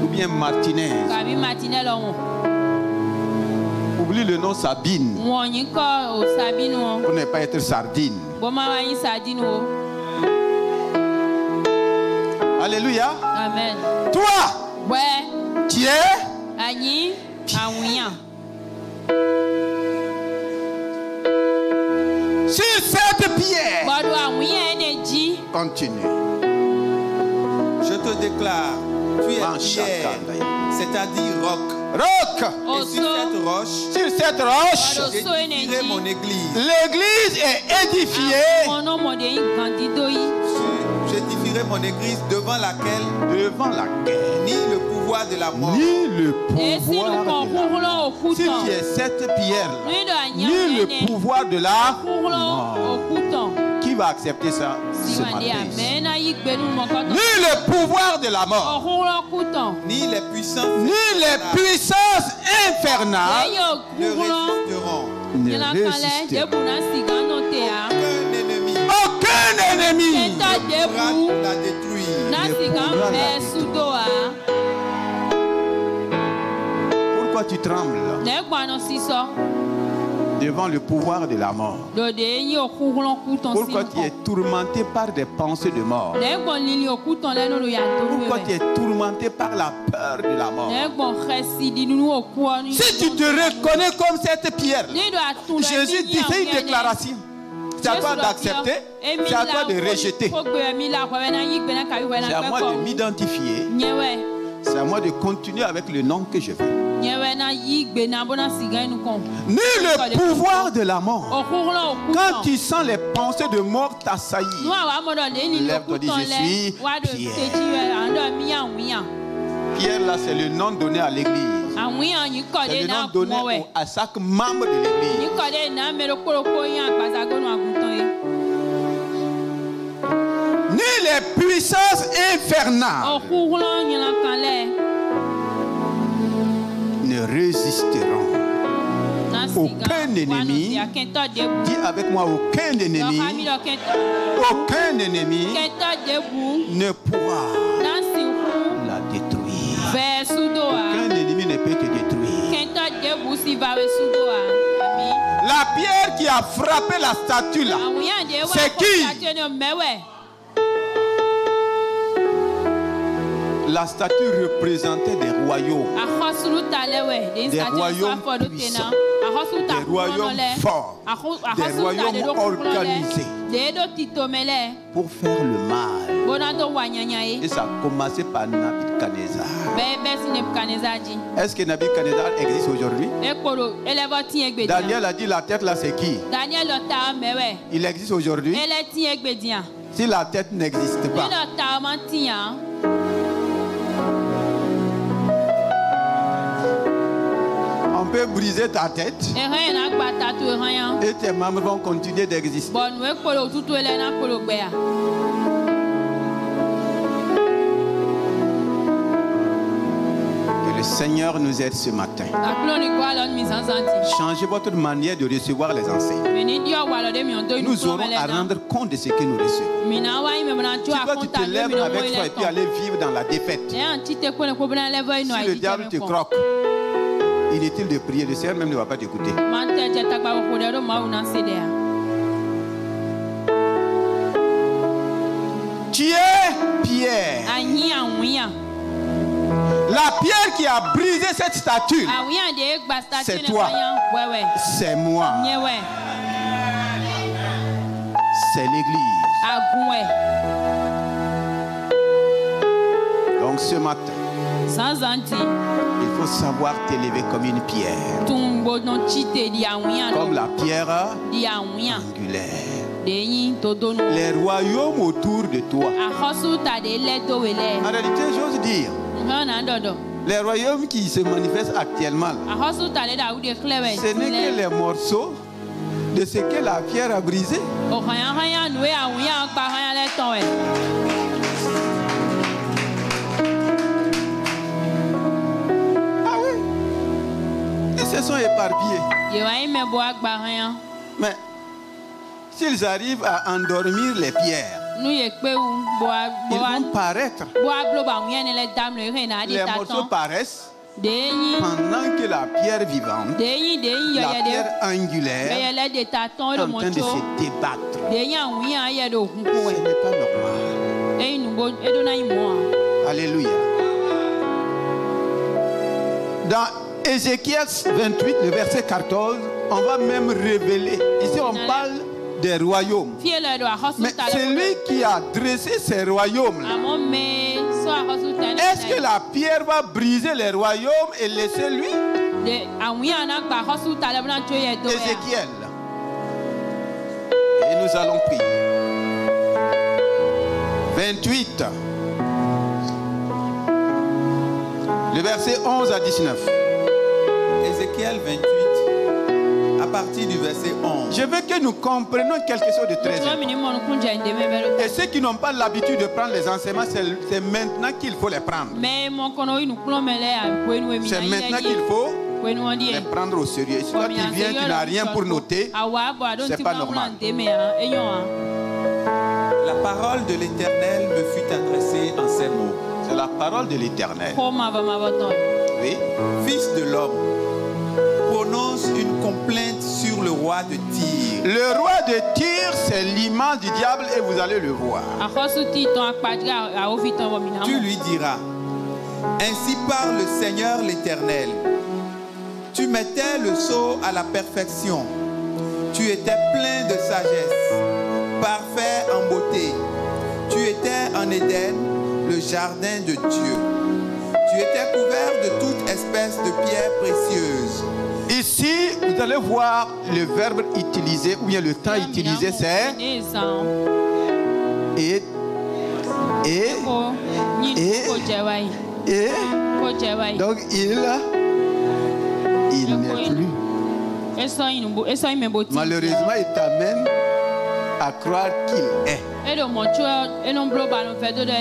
Ou bien Martinez. Oublie le nom Sabine. Pour ne pas être sardine. Alléluia. Amen. Toi, tu es sur cette pierre. Continue. Je te déclare, tu es Pierre, c'est-à-dire roc. Roc. Et sur cette roche, j'édifierai mon église. L'église est édifiée. J'édifierai mon église devant laquelle ni le pouvoir de la mort, ni le pouvoir de la mort. Si tu es cette pierre, ni le pouvoir de la mort. Qui va accepter ça ce matin? Ni le pouvoir de la mort, ni les puissances infernales ne résisteront. Aucun ennemi ne pourra la détruire. Pourquoi tu trembles devant le pouvoir de la mort? Pourquoi tu es tourmenté par des pensées de mort? Pourquoi tu es tourmenté par la peur de la mort? Si tu te reconnais comme cette pierre, Jésus dit, c'est une déclaration. C'est à toi d'accepter, c'est à toi de rejeter. C'est à moi de m'identifier. C'est à moi de continuer avec le nom que je veux. Ni le pouvoir de la mort. Quand tu sens les pensées de mort t'assaillir, lève-toi, dis, je suis Pierre. Pierre, là, c'est le nom donné à l'église. C'est le nom donné à chaque membre de l'église. Ni les puissances infernales ne résisteront. Aucun ennemi, dis avec moi, aucun ennemi ne pourra la détruire. Aucun ennemi ne peut te détruire. La pierre qui a frappé la statue là, c'est qui? La statue représentait des royaumes. Des royaumes puissants. Des royaumes forts. Des royaumes organisés pour faire le mal. Et ça a commencé par Nebuchadnezzar. Est-ce que Nebuchadnezzar existe aujourd'hui? Daniel a dit la tête là c'est qui? Il existe aujourd'hui? Si la tête n'existe pas, On peut briser ta tête et tes membres vont continuer d'exister. Que le Seigneur nous aide ce matin. Changez votre manière de recevoir les enseignements. Nous aurons à rendre compte de ce que nous recevons. Tu te lèves avec toi et puis aller vivre dans la défaite. Si le diable te croque, inutile de prier, le Seigneur même ne va pas t'écouter. Tu es Pierre. La pierre qui a brisé cette statue, c'est toi, c'est moi, c'est l'église. Donc ce matin, il faut savoir t'élever comme une pierre, comme la pierre angulaire. Les royaumes autour de toi. En réalité, j'ose dire, les royaumes qui se manifestent actuellement, ce n'est que les morceaux de ce que la pierre a brisé. Ah oui. Ils se sont éparpillés. Mais s'ils arrivent à endormir les pierres, ils vont paraître. Les morceaux paraissent pendant que la pierre vivante, la pierre angulaire, est en train de se débattre. Ce n'est pas normal. Alléluia. Dans Ézéchiel 28, le verset 14, on va même révéler. Ici, on parle des royaumes. Mais celui qui a dressé ces royaumes, est-ce que la pierre va briser les royaumes et laisser lui? Ézéchiel. Et nous allons prier. 28. Le verset 11 à 19. Ézéchiel 28. À partir du verset 11. Je veux que nous comprenions quelque chose de très important. Et ceux qui n'ont pas l'habitude de prendre les enseignements, c'est maintenant qu'il faut les prendre. C'est maintenant qu'il faut les prendre au sérieux. Si toi tu viens, tu n'as rien pour noter, c'est pas normal. La parole de l'Éternel me fut adressée en ces mots. C'est la parole de l'Éternel. Oui. Fils de l'homme, prononce une complainte sur le roi de Tyr. Le roi de Tyr, c'est l'image du diable et vous allez le voir. Tu lui diras, ainsi parle le Seigneur l'Éternel. Tu mettais le sceau à la perfection. Tu étais plein de sagesse, parfait en beauté. Tu étais en Éden, le jardin de Dieu. Tu étais couvert de toute espèce de pierres précieuses. Ici, vous allez voir le verbe utilisé, ou bien le temps utilisé, c'est et donc il n'est plus. Malheureusement, il t'amène à croire qu'il est.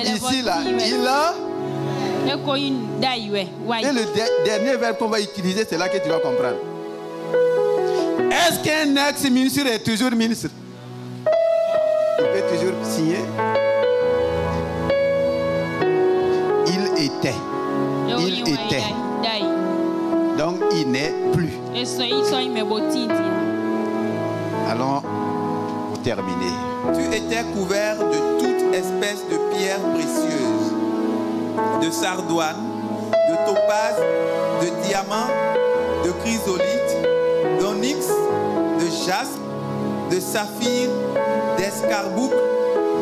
Ici, là, il a. Et le dernier verbe qu'on va utiliser, c'est là que tu vas comprendre. Est-ce qu'un ex-ministre est toujours ministre? Il peut toujours signer. Il était. Donc il n'est plus. Allons pour terminer. Tu étais couvert de toute espèce de pierres précieuses, de sardoine, de topaz, de diamant, de chrysolite, d'onyx, de jaspe, de saphir, d'escarboucle,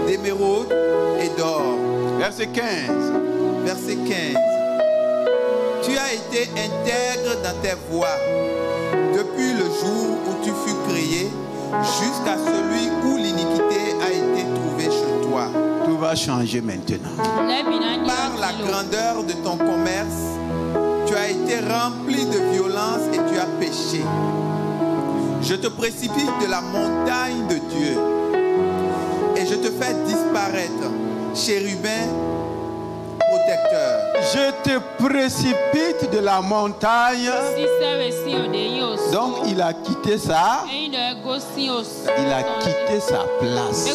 d'émeraude et d'or. Verset 15. Verset 15. Tu as été intègre dans tes voies depuis le jour où tu fus créé jusqu'à celui où l'iniquité a été trouvée chez toi. Tout va changer maintenant. Par la grandeur de ton commerce, tu as été rempli de violence et tu as péché. Je te précipite de la montagne de Dieu et je te fais disparaître, chérubin protecteur. Je te précipite de la montagne. Donc il a quitté ça. Il a quitté sa place.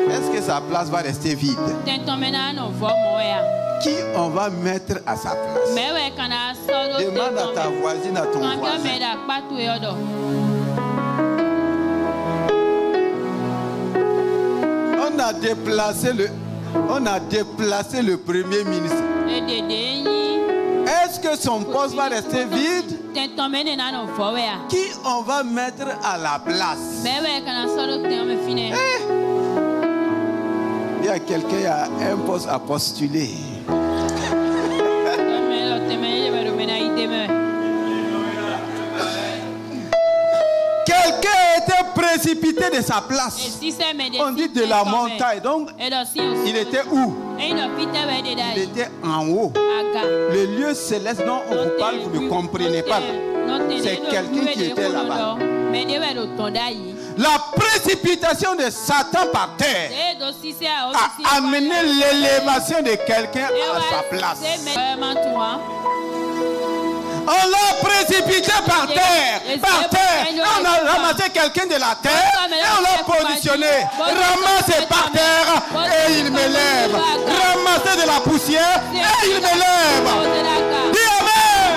Est-ce que sa place va rester vide? Qui on va mettre à sa place? Demande à ta voisine, à ton voisin. On a déplacé le premier ministre. Est-ce que son poste va rester vide? Qui on va mettre à la place? Il y a quelqu'un qui a un poste à postuler. Quelqu'un a été précipité de sa place. On dit de la montagne. Donc, il était où? Il était en haut. Le lieu céleste dont on vous parle, vous ne comprenez pas. C'est quelqu'un qui était là-bas. La précipitation de Satan par terre a amené l'élévation de quelqu'un à sa place. On l'a précipité par terre. On a ramassé quelqu'un de la terre et on l'a positionné. Ramassé par terre et il me lève. Ramassé de la poussière et il me lève. Dis Amen.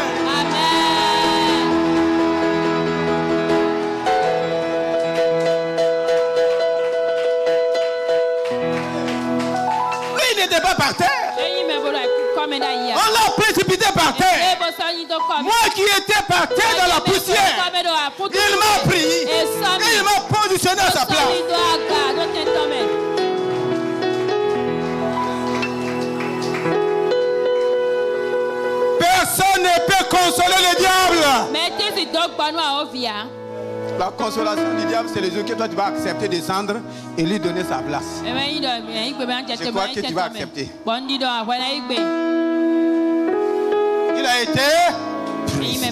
Lui, il n'était pas par terre. On l'a précipité par terre. Moi qui étais par terre dans la poussière, il m'a pris et il m'a positionné à sa place. Personne ne peut consoler le diable. La consolation du diable, c'est les yeux que toi tu vas accepter de descendre et lui donner sa place. Je crois que tu vas accepter. Il a été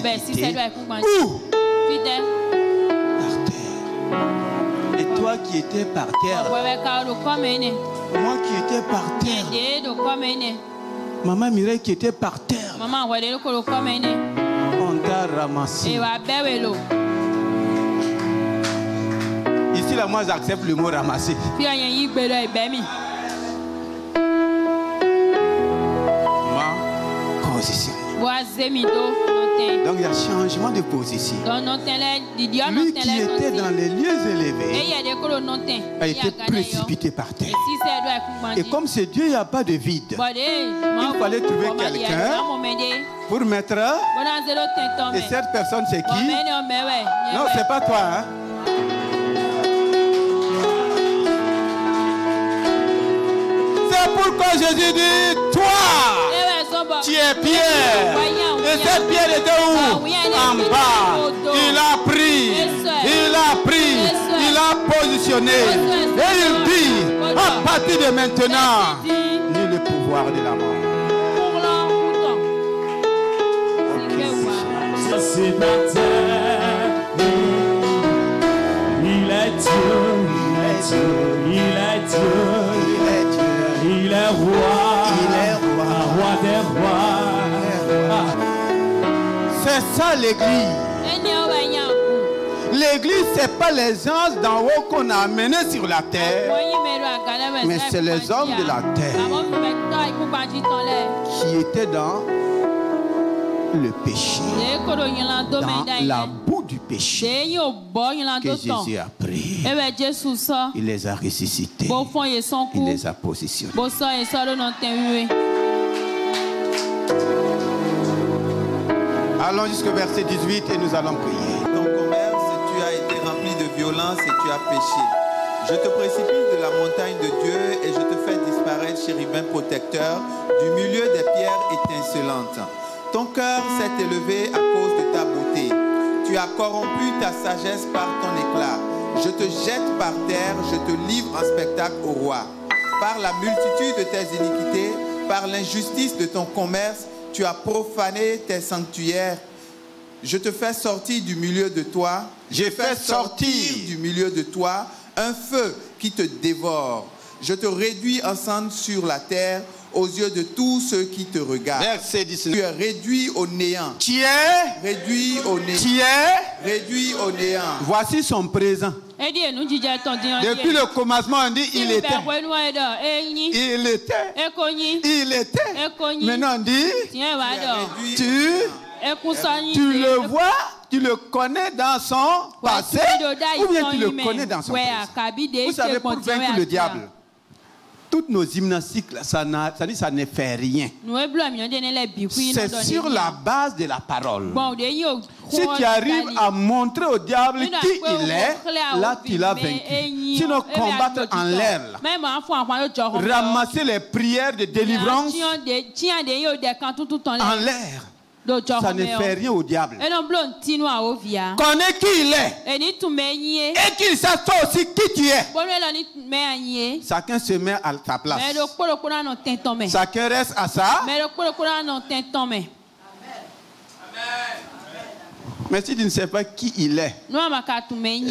précipité. Où? Par terre. Et toi qui étais par terre. Moi qui étais par terre. Maman Mireille qui était par terre. On t'a ramassé. Ici là, moi j'accepte le mot ramasser. Ma position. Donc il y a changement de position. Lui qui était dans les lieux élevés a été précipité par terre. Et comme c'est Dieu, il n'y a pas de vide. Il fallait trouver quelqu'un pour mettre. Et cette personne, c'est qui? Non, c'est pas toi. Hein? C'est pourquoi Jésus dit, toi, tu es Pierre. Et cette pierre était où? En bas. Il a pris, il a positionné. Et il dit, à partir de maintenant, ni le pouvoir de la mort. C'est ma terre. Il est Dieu, il est Dieu, il est Dieu, il est Dieu. Il est roi, roi des rois. C'est ça l'église. L'église, ce n'est pas les anges d'en haut qu'on a amenés sur la terre, mais c'est les hommes de la terre qui étaient dans le péché, dans la boue du péché que Jésus a pris. Il les a ressuscités, il les a positionnés. Allons jusqu'au verset 18 et nous allons prier. Ton commerce, tu as été rempli de violence et tu as péché. Je te précipite de la montagne de Dieu et je te fais disparaître, chérubin protecteur, du milieu des pierres étincelantes. Ton cœur s'est élevé à cause de ta beauté. Tu as corrompu ta sagesse par ton éclat. Je te jette par terre, je te livre en spectacle au roi. Par la multitude de tes iniquités, par l'injustice de ton commerce, tu as profané tes sanctuaires. Je te fais sortir du milieu de toi. Je fais sortir du milieu de toi un feu qui te dévore. Je te réduis en cendres sur la terre aux yeux de tous ceux qui te regardent. Verset 19. Tu es réduit au néant. Tu es réduit au néant. Tu es réduit au néant. Voici son présent. Depuis le commencement, on dit il était. Il était. Il était. Maintenant, on dit tu le vois, tu le connais dans son passé, ou bien tu le connais dans son présent. Vous savez, pour vaincre le diable, toutes nos gymnastiques, ça ne fait rien. C'est sur la base de la parole. Si tu arrives à montrer au diable qui il est, là tu l'as vaincu. Sinon, combattre en l'air, ramasser les prières de délivrance en l'air, ça ne fait rien au diable. Connais qui il est. Et qu'il sache toi aussi qui tu es. Chacun se met à sa place. Chacun reste à ça. Mais si tu ne sais pas qui il est, et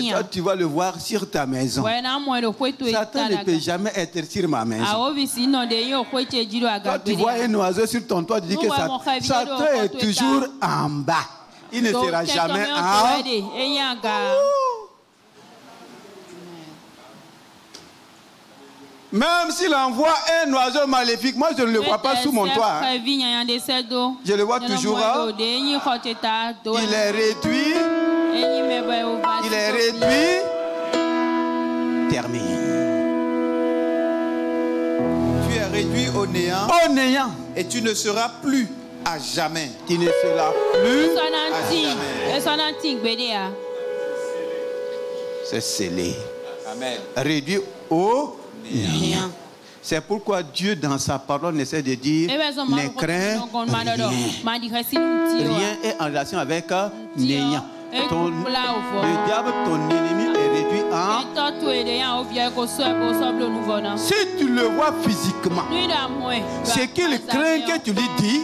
toi, tu vas le voir sur ta maison. Satan ne peut jamais être sur ma maison. Quand tu vois un oiseau sur ton toit, tu dis que Satan est toujours en bas. Il ne sera jamais en haut. Même s'il envoie un oiseau maléfique, moi je ne le vois pas sous mon toit. Je le vois toujours. Il est réduit. Il est réduit. Terminé. Tu es réduit au néant. Au néant. Et tu ne seras plus à jamais. Tu ne seras plus à jamais. C'est scellé. Amen. Réduit au néant. C'est pourquoi Dieu dans sa parole essaie de dire ne crains rien. Rien est en relation avec néant. Le diable, ton ennemi, est réduit en... Si tu le vois physiquement, ce qu'il craint que tu lui dis,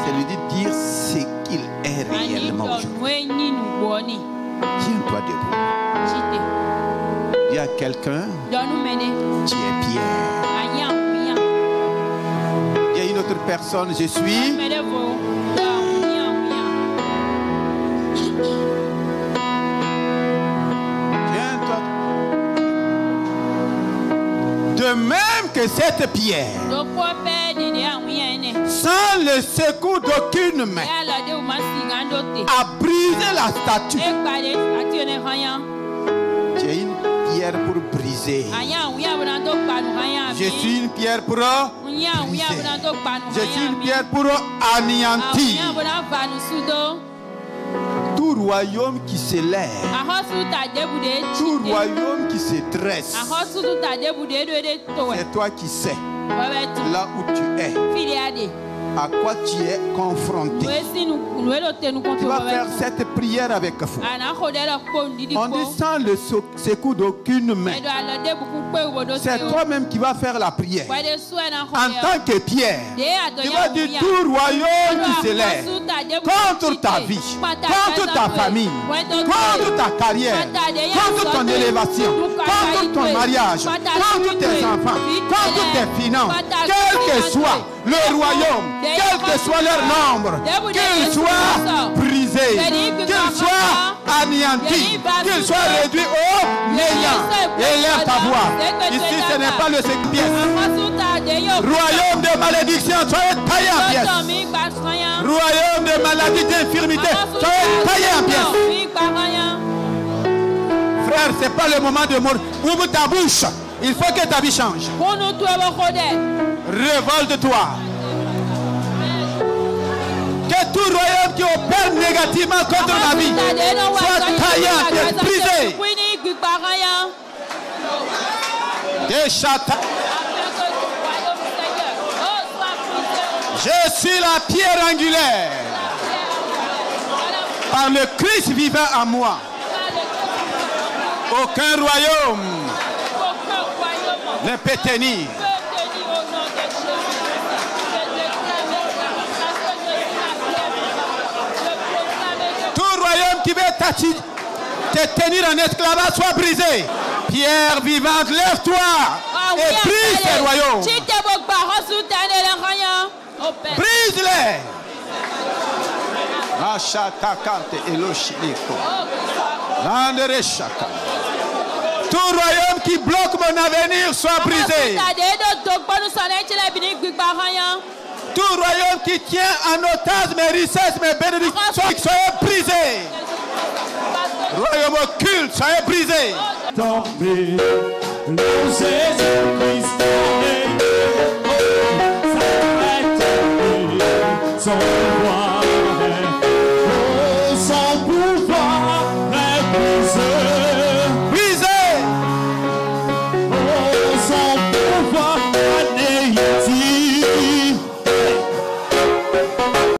c'est lui dire ce qu'il est réellement aujourd'hui. Tiens-toi debout. Dis à quelqu'un, tu es Pierre. Il y a une autre personne, je suis. Tiens-toi. De même que cette pierre, sans le secours d'aucune main, a brisé la statue. Tu es une pierre pour briser. Je suis une pierre pour briser. Je suis une pierre pour anéantir. Tout royaume qui se lève, tout royaume qui se dresse, c'est toi qui sais là où tu es, à quoi tu es confronté. Tu vas faire cette prière avec foi. On dit sans le secours d'aucune main. C'est toi-même qui vas faire la prière. En tant que Pierre, tu vas dire tout royaume qui se lève contre ta vie, contre ta famille, contre ta carrière, contre ton élévation, contre ton mariage, contre tes enfants, contre tes finances, quel que soit le royaume, quel que soit leur nombre, qu'ils soient brisés, qu'ils soient anéantis, qu'ils soient réduits au néant. Élève ta voix. Ici, ce n'est pas le pièce. Royaume de malédiction, soyez taillé en pièces. Royaume de maladie, d'infirmité, soyez taillé en pièces. Frère, ce n'est pas le moment de mourir. Ouvre ta bouche. Il faut que ta vie change. Révolte-toi. Que tout royaume qui opère négativement contre ma vie soit taillé en pièces, brisé. Je suis la pierre angulaire. Par le Christ vivant en moi, aucun royaume ne peut tenir. royaume qui veut te tenir en esclavage soit brisé. Pierre vivante, lève-toi et brise ces royaumes. Brise-les. Tout royaume qui bloque mon avenir soit brisé. Tout royaume qui tient en otage mes richesses, mes bénédictions, soyez brisés. Royaume occulte, soyez brisés. Tomber, nous